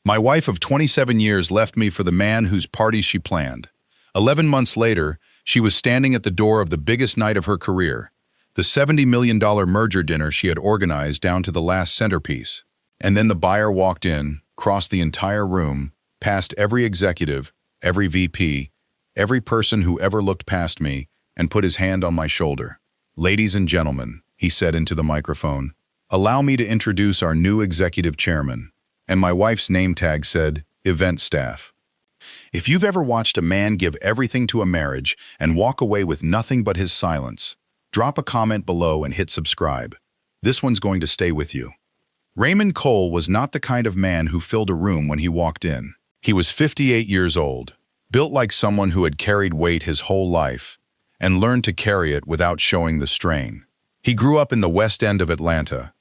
My wife of 27 years left me for the man whose party she planned. 11 months later, she was standing at the door of the biggest night of her career, the $70 million merger dinner she had organized down to the last centerpiece. And then the buyer walked in, crossed the entire room, past every executive, every VP, every person who ever looked past me, and put his hand on my shoulder. "Ladies and gentlemen," he said into the microphone, "allow me to introduce our new executive chairman." And my wife's name tag said, "Event staff." If you've ever watched a man give everything to a marriage and walk away with nothing but his silence, drop a comment below and hit subscribe. This one's going to stay with you. Raymond Cole was not the kind of man who filled a room when he walked in. He was 58 years old, built like someone who had carried weight his whole life, and learned to carry it without showing the strain. He grew up in the West End of Atlanta,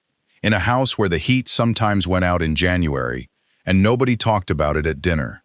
in a house where the heat sometimes went out in January, and nobody talked about it at dinner.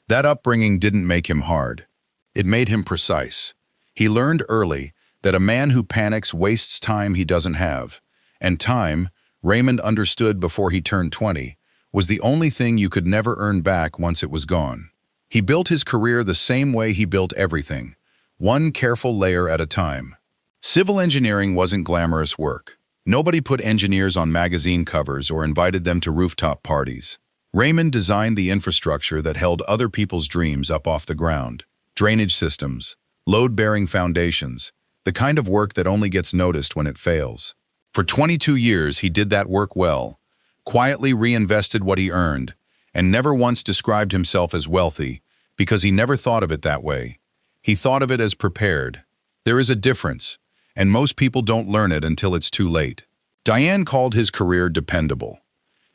That upbringing didn't make him hard. It made him precise. He learned early that a man who panics wastes time he doesn't have, and time, Raymond understood before he turned 20, was the only thing you could never earn back once it was gone. He built his career the same way he built everything, one careful layer at a time. Civil engineering wasn't glamorous work. Nobody put engineers on magazine covers or invited them to rooftop parties. Raymond designed the infrastructure that held other people's dreams up off the ground. Drainage systems, load-bearing foundations, the kind of work that only gets noticed when it fails. For 22 years, he did that work well, quietly reinvested what he earned, and never once described himself as wealthy because he never thought of it that way. He thought of it as prepared. There is a difference, and most people don't learn it until it's too late. Diane called his career dependable.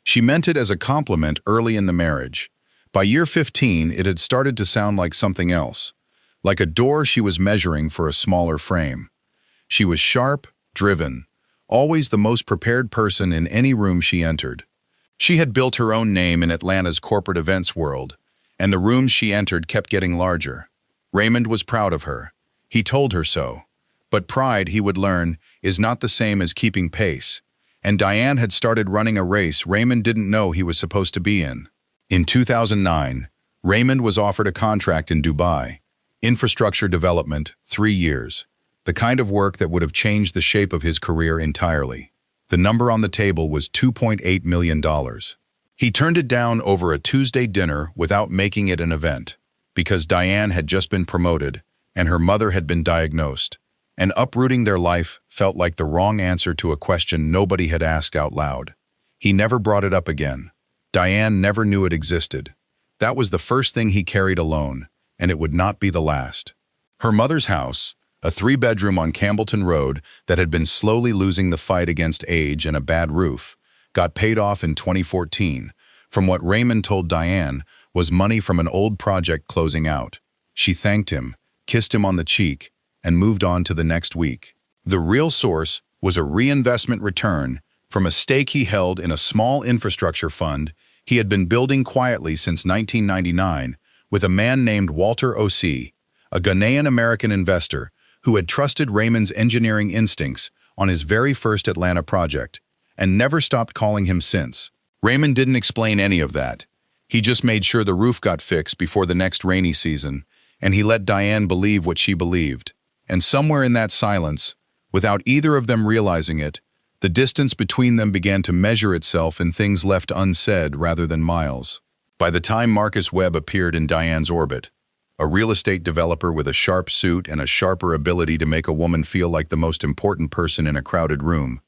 She meant it as a compliment early in the marriage. By year 15, it had started to sound like something else, like a door she was measuring for a smaller frame. She was sharp, driven, always the most prepared person in any room she entered. She had built her own name in Atlanta's corporate events world, and the rooms she entered kept getting larger. Raymond was proud of her. He told her so. But pride, he would learn, is not the same as keeping pace. And Diane had started running a race Raymond didn't know he was supposed to be in. In 2009, Raymond was offered a contract in Dubai. Infrastructure development, 3 years. The kind of work that would have changed the shape of his career entirely. The number on the table was $2.8 million. He turned it down over a Tuesday dinner without making it an event, because Diane had just been promoted and her mother had been diagnosed, and uprooting their life felt like the wrong answer to a question nobody had asked out loud. He never brought it up again. Diane never knew it existed. That was the first thing he carried alone, and it would not be the last. Her mother's house, a 3-bedroom on Campbellton Road that had been slowly losing the fight against age and a bad roof, got paid off in 2014 from what Raymond told Diane was money from an old project closing out. She thanked him, kissed him on the cheek, and moved on to the next week. The real source was a reinvestment return from a stake he held in a small infrastructure fund he had been building quietly since 1999 with a man named Walter O.C., a Ghanaian-American investor who had trusted Raymond's engineering instincts on his very first Atlanta project and never stopped calling him since. Raymond didn't explain any of that. He just made sure the roof got fixed before the next rainy season, and he let Diane believe what she believed. And somewhere in that silence, without either of them realizing it, the distance between them began to measure itself in things left unsaid rather than miles. By the time Marcus Webb appeared in Diane's orbit, a real estate developer with a sharp suit and a sharper ability to make a woman feel like the most important person in a crowded room,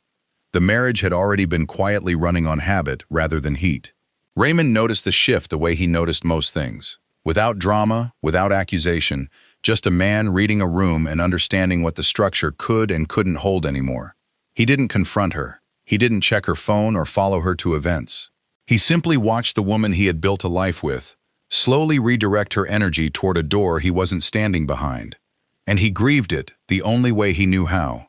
the marriage had already been quietly running on habit rather than heat. Raymond noticed the shift the way he noticed most things. Without drama, without accusation, just a man reading a room and understanding what the structure could and couldn't hold anymore. He didn't confront her. He didn't check her phone or follow her to events. He simply watched the woman he had built a life with slowly redirect her energy toward a door he wasn't standing behind. And he grieved it the only way he knew how.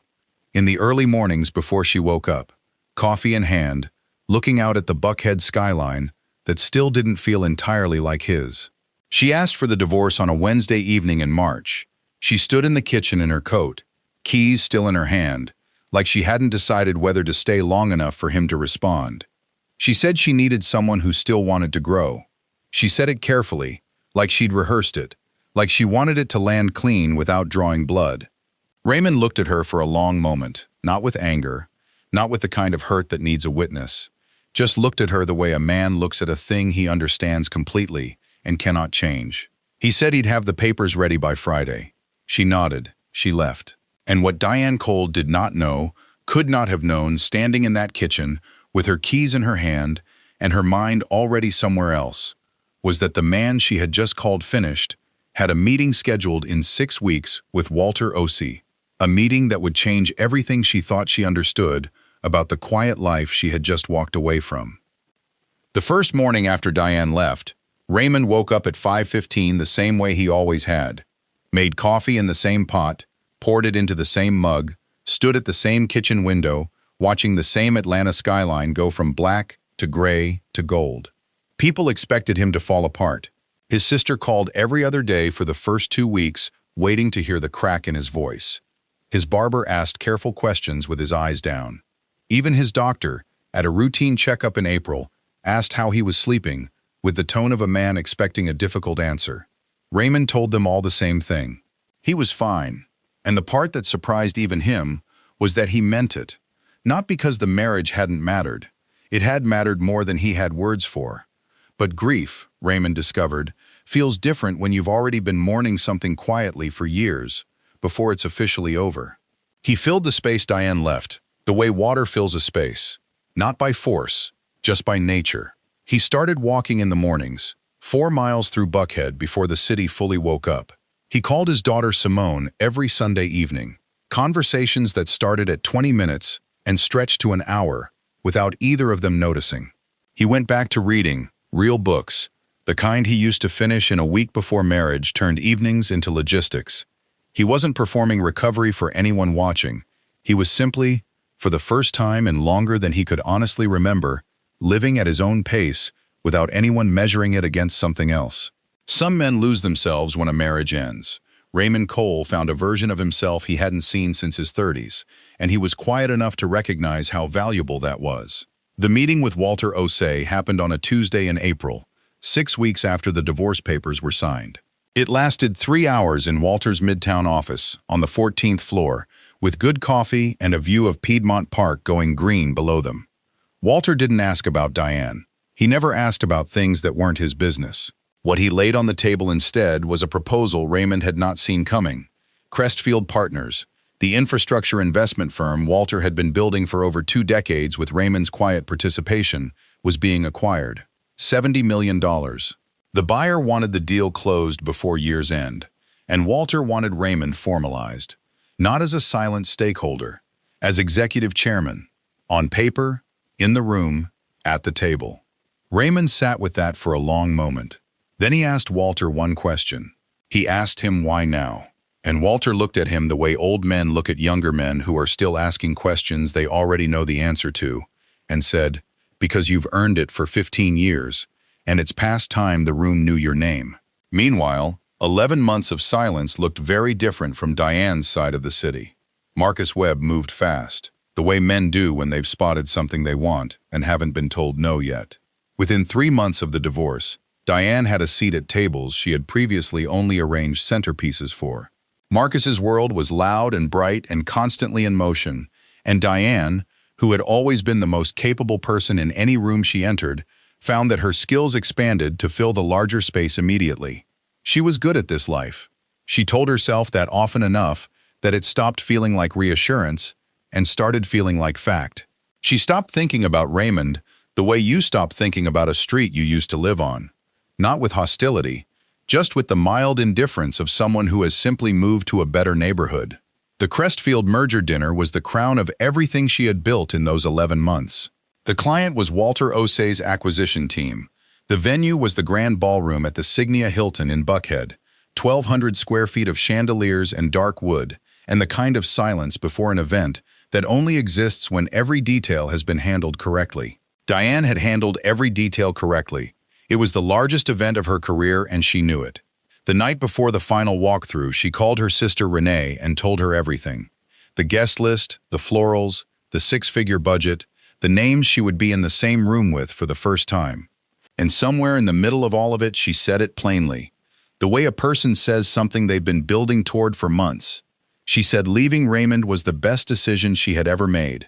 In the early mornings before she woke up, coffee in hand, looking out at the Buckhead skyline that still didn't feel entirely like his. She asked for the divorce on a Wednesday evening in March. She stood in the kitchen in her coat, keys still in her hand, like she hadn't decided whether to stay long enough for him to respond. She said she needed someone who still wanted to grow. She said it carefully, like she'd rehearsed it, like she wanted it to land clean without drawing blood. Raymond looked at her for a long moment, not with anger, not with the kind of hurt that needs a witness, just looked at her the way a man looks at a thing he understands completely and cannot change. He said he'd have the papers ready by Friday. She nodded. She left. And what Diane Cole did not know, could not have known, standing in that kitchen, with her keys in her hand and her mind already somewhere else, was that the man she had just called finished had a meeting scheduled in 6 weeks with Walter Osei, a meeting that would change everything she thought she understood about the quiet life she had just walked away from. The first morning after Diane left, Raymond woke up at 5:15 the same way he always had, made coffee in the same pot, poured it into the same mug, stood at the same kitchen window, watching the same Atlanta skyline go from black to gray to gold. People expected him to fall apart. His sister called every other day for the first 2 weeks, waiting to hear the crack in his voice. His barber asked careful questions with his eyes down. Even his doctor, at a routine checkup in April, asked how he was sleeping, with the tone of a man expecting a difficult answer. Raymond told them all the same thing. He was fine, and the part that surprised even him was that he meant it. Not because the marriage hadn't mattered. It had mattered more than he had words for. But grief, Raymond discovered, feels different when you've already been mourning something quietly for years, before it's officially over. He filled the space Diane left, the way water fills a space, not by force, just by nature. He started walking in the mornings, 4 miles through Buckhead before the city fully woke up. He called his daughter Simone every Sunday evening, conversations that started at 20 minutes and stretched to an hour without either of them noticing. He went back to reading, real books, the kind he used to finish in a week before marriage turned evenings into logistics. He wasn't performing recovery for anyone watching. He was simply, for the first time and longer than he could honestly remember, living at his own pace without anyone measuring it against something else. Some men lose themselves when a marriage ends. Raymond Cole found a version of himself he hadn't seen since his 30s, and he was quiet enough to recognize how valuable that was. The meeting with Walter Osei happened on a Tuesday in April, 6 weeks after the divorce papers were signed. It lasted 3 hours in Walter's Midtown office, on the 14th floor, with good coffee and a view of Piedmont Park going green below them. Walter didn't ask about Diane. He never asked about things that weren't his business. What he laid on the table instead was a proposal Raymond had not seen coming. Crestfield Partners, the infrastructure investment firm Walter had been building for over 2 decades with Raymond's quiet participation, was being acquired. $70 million. The buyer wanted the deal closed before year's end, and Walter wanted Raymond formalized. Not as a silent stakeholder, as executive chairman, on paper, in the room, at the table. Raymond sat with that for a long moment. Then he asked Walter one question. He asked him why now. And Walter looked at him the way old men look at younger men who are still asking questions they already know the answer to, and said, "Because you've earned it for 15 years, and it's past time the room knew your name." Meanwhile, 11 months of silence looked very different from Diane's side of the city. Marcus Webb moved fast, the way men do when they've spotted something they want and haven't been told no yet. Within 3 months of the divorce, Diane had a seat at tables she had previously only arranged centerpieces for. Marcus's world was loud and bright and constantly in motion, and Diane, who had always been the most capable person in any room she entered, found that her skills expanded to fill the larger space immediately. She was good at this life. She told herself that often enough that it stopped feeling like reassurance and started feeling like fact. She stopped thinking about Raymond the way you stop thinking about a street you used to live on. Not with hostility, just with the mild indifference of someone who has simply moved to a better neighborhood. The Crestfield merger dinner was the crown of everything she had built in those 11 months. The client was Walter Osei's acquisition team. The venue was the grand ballroom at the Signia Hilton in Buckhead, 1,200 square feet of chandeliers and dark wood, and the kind of silence before an event that only exists when every detail has been handled correctly. Diane had handled every detail correctly. It was the largest event of her career, and she knew it. The night before the final walkthrough, she called her sister Renee and told her everything. The guest list, the florals, the 6-figure budget, the names she would be in the same room with for the first time. And somewhere in the middle of all of it, she said it plainly. The way a person says something they've been building toward for months. She said leaving Raymond was the best decision she had ever made.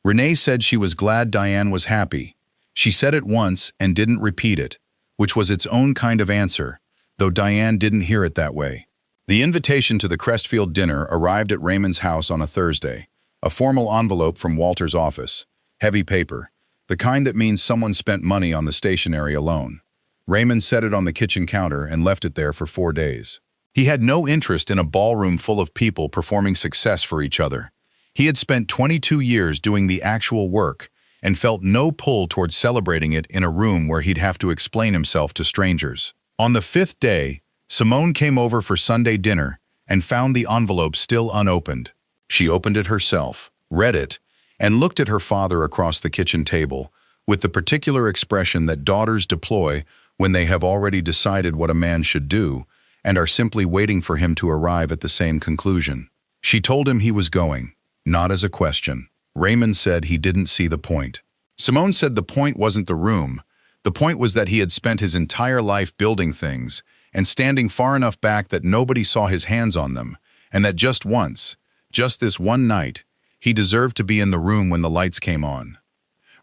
Renee said she was glad Diane was happy. She said it once and didn't repeat it, which was its own kind of answer, though Diane didn't hear it that way. The invitation to the Crestfield dinner arrived at Raymond's house on a Thursday, a formal envelope from Walter's office, heavy paper, the kind that means someone spent money on the stationery alone. Raymond set it on the kitchen counter and left it there for 4 days. He had no interest in a ballroom full of people performing success for each other. He had spent 22 years doing the actual work and felt no pull toward celebrating it in a room where he'd have to explain himself to strangers. On the 5th day, Simone came over for Sunday dinner and found the envelope still unopened. She opened it herself, read it, and looked at her father across the kitchen table with the particular expression that daughters deploy when they have already decided what a man should do and are simply waiting for him to arrive at the same conclusion. She told him he was going, not as a question. Raymond said he didn't see the point. Simone said the point wasn't the room. The point was that he had spent his entire life building things and standing far enough back that nobody saw his hands on them, and that just once, just this one night, he deserved to be in the room when the lights came on.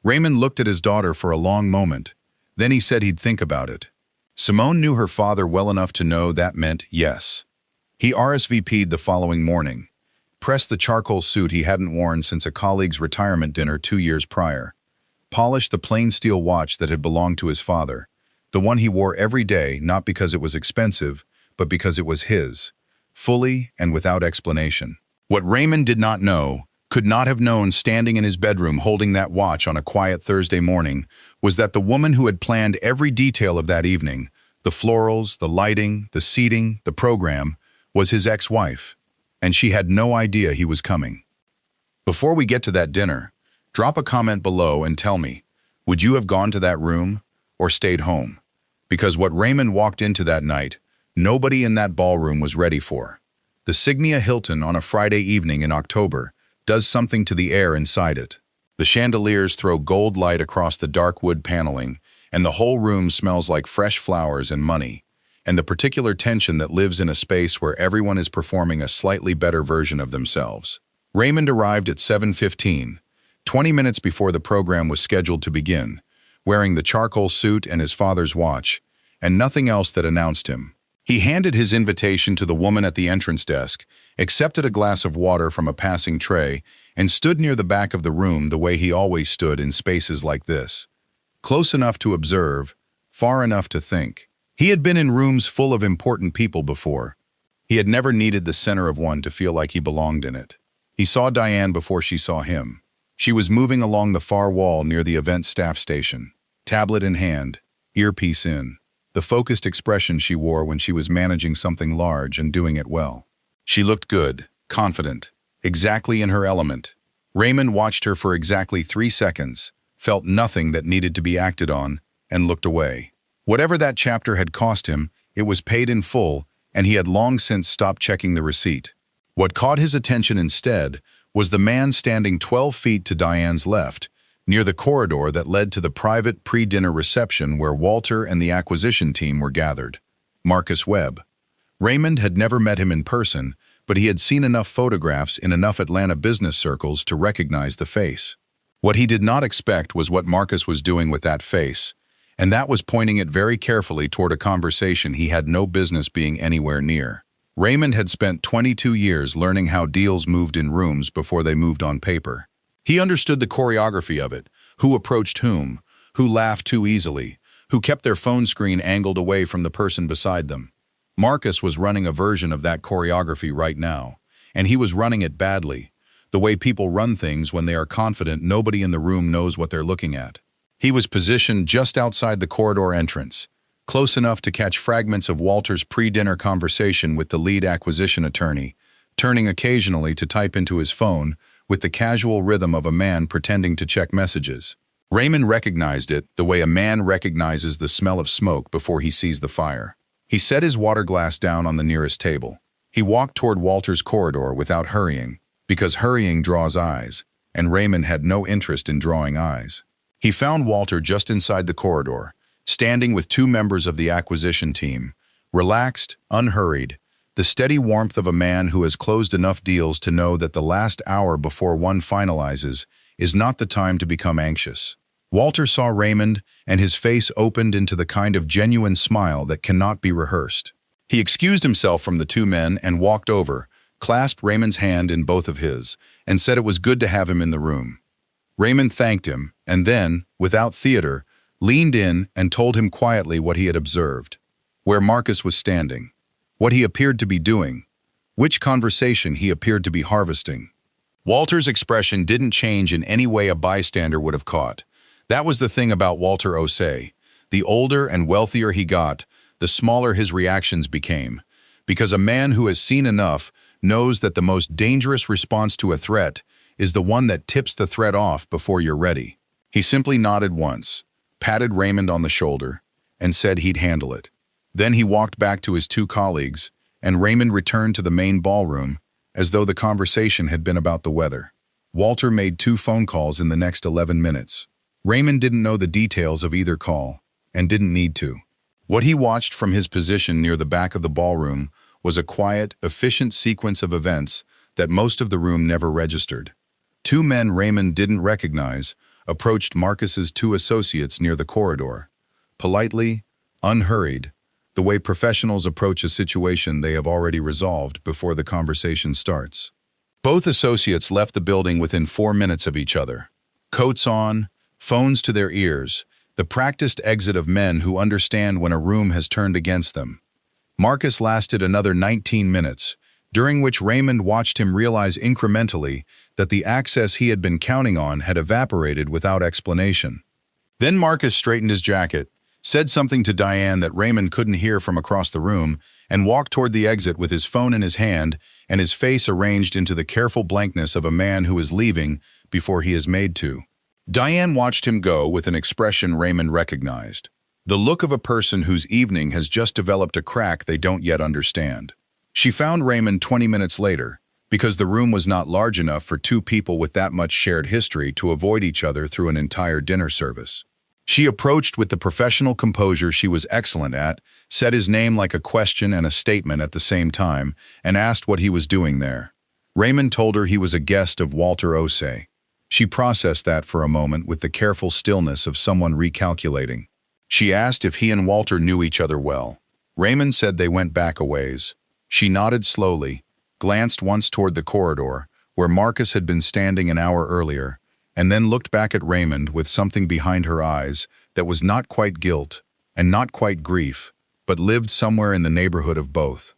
Raymond looked at his daughter for a long moment. Then he said he'd think about it. Simone knew her father well enough to know that meant yes. He RSVP'd the following morning, pressed the charcoal suit he hadn't worn since a colleague's retirement dinner 2 years prior, polished the plain steel watch that had belonged to his father, the one he wore every day not because it was expensive, but because it was his, fully and without explanation. What Raymond did not know, could not have known standing in his bedroom holding that watch on a quiet Thursday morning, was that the woman who had planned every detail of that evening, the florals, the lighting, the seating, the program, was his ex-wife, and she had no idea he was coming. Before we get to that dinner, drop a comment below and tell me, would you have gone to that room or stayed home? Because what Raymond walked into that night, nobody in that ballroom was ready for. The Signia Hilton on a Friday evening in October does something to the air inside it. The chandeliers throw gold light across the dark wood paneling, and the whole room smells like fresh flowers and money, and the particular tension that lives in a space where everyone is performing a slightly better version of themselves. Raymond arrived at 7:15, 20 minutes before the program was scheduled to begin, wearing the charcoal suit and his father's watch, and nothing else that announced him. He handed his invitation to the woman at the entrance desk, accepted a glass of water from a passing tray, and stood near the back of the room the way he always stood in spaces like this. Close enough to observe, far enough to think. He had been in rooms full of important people before. He had never needed the center of one to feel like he belonged in it. He saw Diane before she saw him. She was moving along the far wall near the event staff station, tablet in hand, earpiece in, the focused expression she wore when she was managing something large and doing it well. She looked good, confident, exactly in her element. Raymond watched her for exactly 3 seconds, felt nothing that needed to be acted on, and looked away. Whatever that chapter had cost him, it was paid in full, and he had long since stopped checking the receipt. What caught his attention instead was the man standing 12 feet to Diane's left, near the corridor that led to the private pre-dinner reception where Walter and the acquisition team were gathered. Marcus Webb. Raymond had never met him in person, but he had seen enough photographs in enough Atlanta business circles to recognize the face. What he did not expect was what Marcus was doing with that face, and that was pointing it very carefully toward a conversation he had no business being anywhere near. Raymond had spent 22 years learning how deals moved in rooms before they moved on paper. He understood the choreography of it, who approached whom, who laughed too easily, who kept their phone screen angled away from the person beside them. Marcus was running a version of that choreography right now, and he was running it badly, the way people run things when they are confident nobody in the room knows what they're looking at. He was positioned just outside the corridor entrance, close enough to catch fragments of Walter's pre-dinner conversation with the lead acquisition attorney, turning occasionally to type into his phone with the casual rhythm of a man pretending to check messages. Raymond recognized it the way a man recognizes the smell of smoke before he sees the fire. He set his water glass down on the nearest table. He walked toward Walter's corridor without hurrying, because hurrying draws eyes, and Raymond had no interest in drawing eyes. He found Walter just inside the corridor, standing with two members of the acquisition team, relaxed, unhurried, the steady warmth of a man who has closed enough deals to know that the last hour before one finalizes is not the time to become anxious. Walter saw Raymond, and his face opened into the kind of genuine smile that cannot be rehearsed. He excused himself from the two men and walked over, clasped Raymond's hand in both of his, and said it was good to have him in the room. Raymond thanked him, and then, without theater, leaned in and told him quietly what he had observed, where Marcus was standing, what he appeared to be doing, which conversation he appeared to be harvesting. Walter's expression didn't change in any way a bystander would have caught. That was the thing about Walter Osei. The older and wealthier he got, the smaller his reactions became, because a man who has seen enough knows that the most dangerous response to a threat is the one that tips the threat off before you're ready. He simply nodded once, patted Raymond on the shoulder, and said he'd handle it. Then he walked back to his two colleagues, and Raymond returned to the main ballroom as though the conversation had been about the weather. Walter made 2 phone calls in the next 11 minutes. Raymond didn't know the details of either call, and didn't need to. What he watched from his position near the back of the ballroom was a quiet, efficient sequence of events that most of the room never registered. 2 men Raymond didn't recognize approached Marcus's 2 associates near the corridor, politely, unhurried, the way professionals approach a situation they have already resolved before the conversation starts. Both associates left the building within 4 minutes of each other, coats on, phones to their ears, the practiced exit of men who understand when a room has turned against them. Marcus lasted another 19 minutes, during which Raymond watched him realize incrementally that the access he had been counting on had evaporated without explanation. Then Marcus straightened his jacket, said something to Diane that Raymond couldn't hear from across the room, and walked toward the exit with his phone in his hand and his face arranged into the careful blankness of a man who is leaving before he is made to. Diane watched him go with an expression Raymond recognized, the look of a person whose evening has just developed a crack they don't yet understand. She found Raymond 20 minutes later, because the room was not large enough for 2 people with that much shared history to avoid each other through an entire dinner service. She approached with the professional composure she was excellent at, said his name like a question and a statement at the same time, and asked what he was doing there. Raymond told her he was a guest of Walter Osei. She processed that for a moment with the careful stillness of someone recalculating. She asked if he and Walter knew each other well. Raymond said they went back a ways. She nodded slowly, glanced once toward the corridor, where Marcus had been standing an hour earlier, and then looked back at Raymond with something behind her eyes that was not quite guilt and not quite grief, but lived somewhere in the neighborhood of both.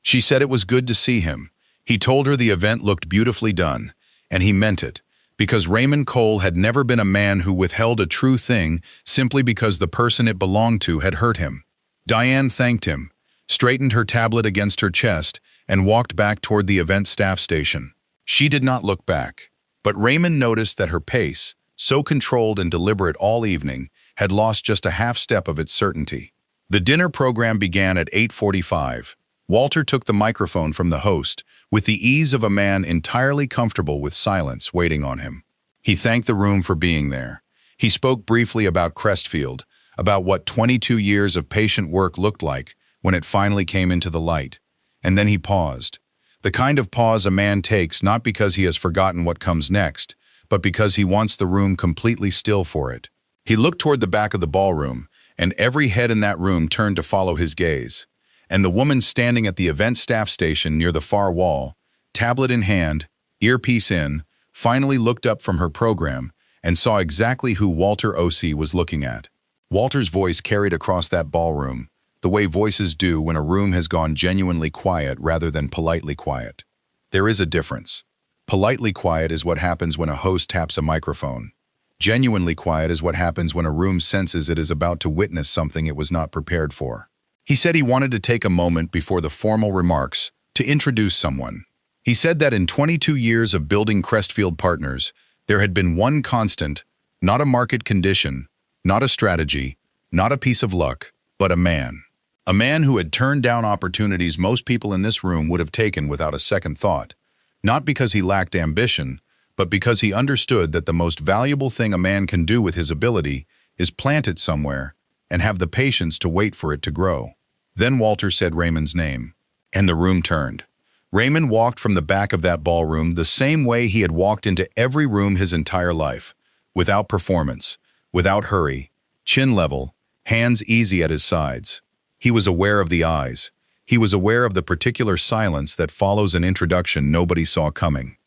She said it was good to see him. He told her the event looked beautifully done, and he meant it, because Raymond Cole had never been a man who withheld a true thing simply because the person it belonged to had hurt him. Diane thanked him, straightened her tablet against her chest, and walked back toward the event staff station. She did not look back, but Raymond noticed that her pace, so controlled and deliberate all evening, had lost just a half step of its certainty. The dinner program began at 8:45. Walter took the microphone from the host, with the ease of a man entirely comfortable with silence waiting on him. He thanked the room for being there. He spoke briefly about Crestfield, about what 22 years of patient work looked like when it finally came into the light. And then he paused. The kind of pause a man takes not because he has forgotten what comes next, but because he wants the room completely still for it. He looked toward the back of the ballroom, and every head in that room turned to follow his gaze. And the woman standing at the event staff station near the far wall, tablet in hand, earpiece in, finally looked up from her program and saw exactly who Walter Osei was looking at. Walter's voice carried across that ballroom, the way voices do when a room has gone genuinely quiet rather than politely quiet. There is a difference. Politely quiet is what happens when a host taps a microphone. Genuinely quiet is what happens when a room senses it is about to witness something it was not prepared for. He said he wanted to take a moment before the formal remarks to introduce someone. He said that in 22 years of building Crestfield Partners, there had been one constant, not a market condition, not a strategy, not a piece of luck, but a man. A man who had turned down opportunities most people in this room would have taken without a second thought, not because he lacked ambition, but because he understood that the most valuable thing a man can do with his ability is plant it somewhere and have the patience to wait for it to grow. Then Walter said Raymond's name, and the room turned. Raymond walked from the back of that ballroom the same way he had walked into every room his entire life, without performance, without hurry, chin level, hands easy at his sides. He was aware of the eyes. He was aware of the particular silence that follows an introduction nobody saw coming.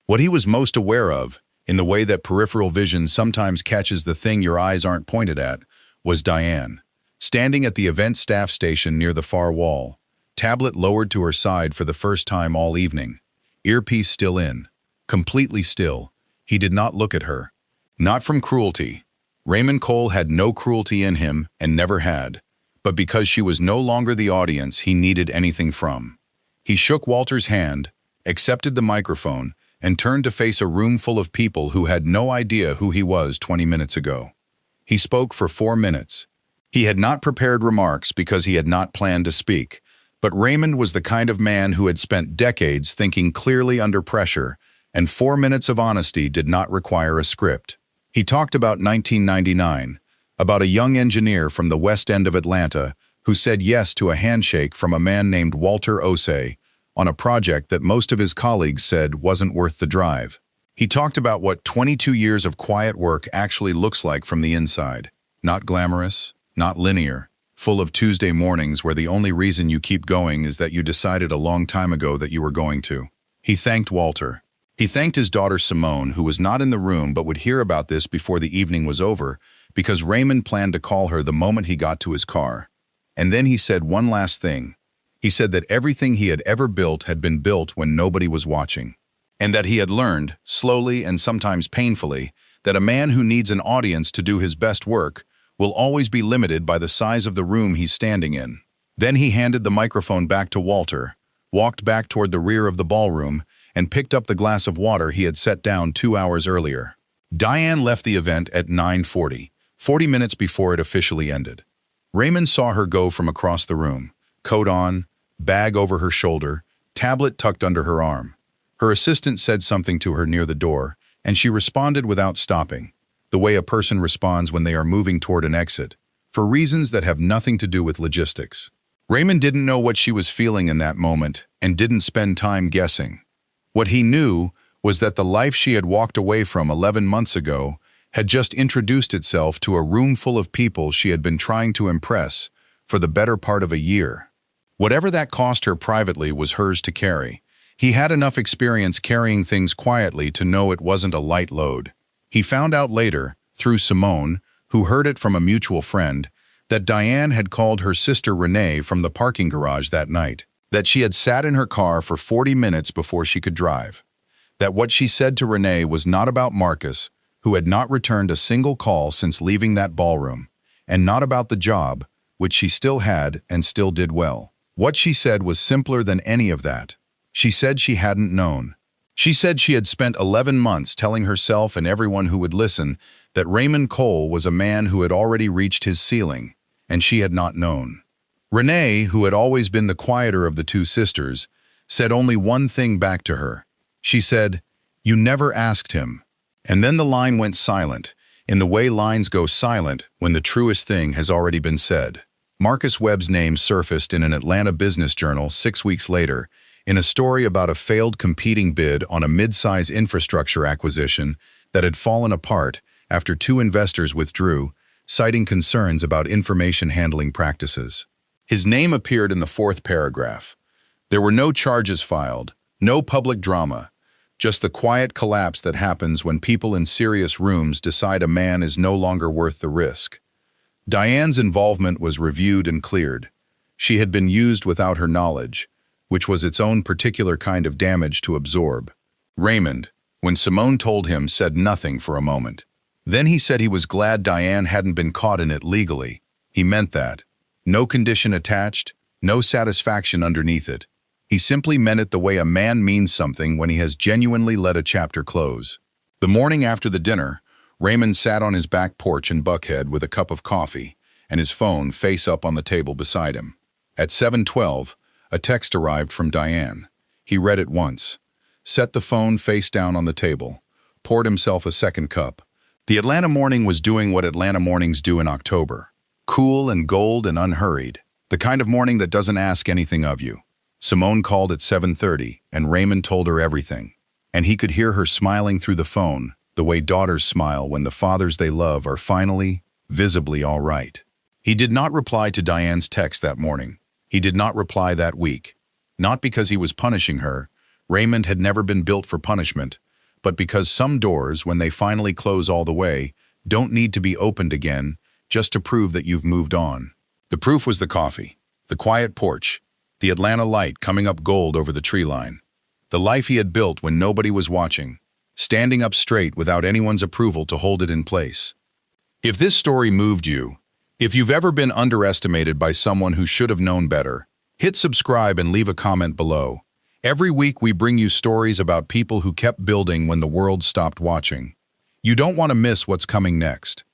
What he was most aware of, in the way that peripheral vision sometimes catches the thing your eyes aren't pointed at, was Diane, standing at the event staff station near the far wall, tablet lowered to her side for the first time all evening, earpiece still in, completely still. He did not look at her. Not from cruelty. Raymond Cole had no cruelty in him and never had, but because she was no longer the audience he needed anything from. He shook Walter's hand, accepted the microphone, and turned to face a room full of people who had no idea who he was 20 minutes ago. He spoke for 4 minutes. He had not prepared remarks because he had not planned to speak, but Raymond was the kind of man who had spent decades thinking clearly under pressure, and 4 minutes of honesty did not require a script. He talked about 1999, about a young engineer from the West End of Atlanta who said yes to a handshake from a man named Walter Osei on a project that most of his colleagues said wasn't worth the drive. He talked about what 22 years of quiet work actually looks like from the inside. Not glamorous, not linear, full of Tuesday mornings where the only reason you keep going is that you decided a long time ago that you were going to. He thanked Walter. He thanked his daughter Simone, who was not in the room but would hear about this before the evening was over, because Raymond planned to call her the moment he got to his car. And then he said one last thing. He said that everything he had ever built had been built when nobody was watching, and that he had learned, slowly and sometimes painfully, that a man who needs an audience to do his best work will always be limited by the size of the room he's standing in. Then he handed the microphone back to Walter, walked back toward the rear of the ballroom, and picked up the glass of water he had set down 2 hours earlier. Diane left the event at 9:40, 40 minutes before it officially ended. Raymond saw her go from across the room, coat on, bag over her shoulder, tablet tucked under her arm. Her assistant said something to her near the door, and she responded without stopping, the way a person responds when they are moving toward an exit, for reasons that have nothing to do with logistics. Raymond didn't know what she was feeling in that moment and didn't spend time guessing. What he knew was that the life she had walked away from 11 months ago had just introduced itself to a room full of people she had been trying to impress for the better part of a year. Whatever that cost her privately was hers to carry. He had enough experience carrying things quietly to know it wasn't a light load. He found out later, through Simone, who heard it from a mutual friend, that Diane had called her sister Renee from the parking garage that night, that she had sat in her car for 40 minutes before she could drive, that what she said to Renee was not about Marcus, who had not returned a single call since leaving that ballroom, and not about the job, which she still had and still did well. What she said was simpler than any of that. She said she hadn't known. She said she had spent 11 months telling herself and everyone who would listen that Raymond Cole was a man who had already reached his ceiling, and she had not known. Renee, who had always been the quieter of the two sisters, said only one thing back to her. She said, "You never asked him." And then the line went silent, in the way lines go silent when the truest thing has already been said. Marcus Webb's name surfaced in an Atlanta business journal 6 weeks later in a story about a failed competing bid on a mid-size infrastructure acquisition that had fallen apart after 2 investors withdrew, citing concerns about information handling practices. His name appeared in the 4th paragraph. There were no charges filed, no public drama, just the quiet collapse that happens when people in serious rooms decide a man is no longer worth the risk. Diane's involvement was reviewed and cleared. She had been used without her knowledge, which was its own particular kind of damage to absorb. Raymond, when Simone told him, said nothing for a moment. Then he said he was glad Diane hadn't been caught in it legally. He meant that. No condition attached, no satisfaction underneath it. He simply meant it the way a man means something when he has genuinely let a chapter close. The morning after the dinner, Raymond sat on his back porch in Buckhead with a cup of coffee and his phone face up on the table beside him. At 7:12, a text arrived from Diane. He read it once, set the phone face down on the table, poured himself a second cup. The Atlanta morning was doing what Atlanta mornings do in October. Cool and gold and unhurried. The kind of morning that doesn't ask anything of you. Simone called at 7:30, and Raymond told her everything. And he could hear her smiling through the phone, the way daughters smile when the fathers they love are finally, visibly all right. He did not reply to Diane's text that morning. He did not reply that week. Not because he was punishing her. Raymond had never been built for punishment, but because some doors, when they finally close all the way, don't need to be opened again just to prove that you've moved on. The proof was the coffee, the quiet porch, the Atlanta light coming up gold over the tree line. The life he had built when nobody was watching, standing up straight without anyone's approval to hold it in place. If this story moved you, if you've ever been underestimated by someone who should have known better, hit subscribe and leave a comment below. Every week we bring you stories about people who kept building when the world stopped watching. You don't want to miss what's coming next.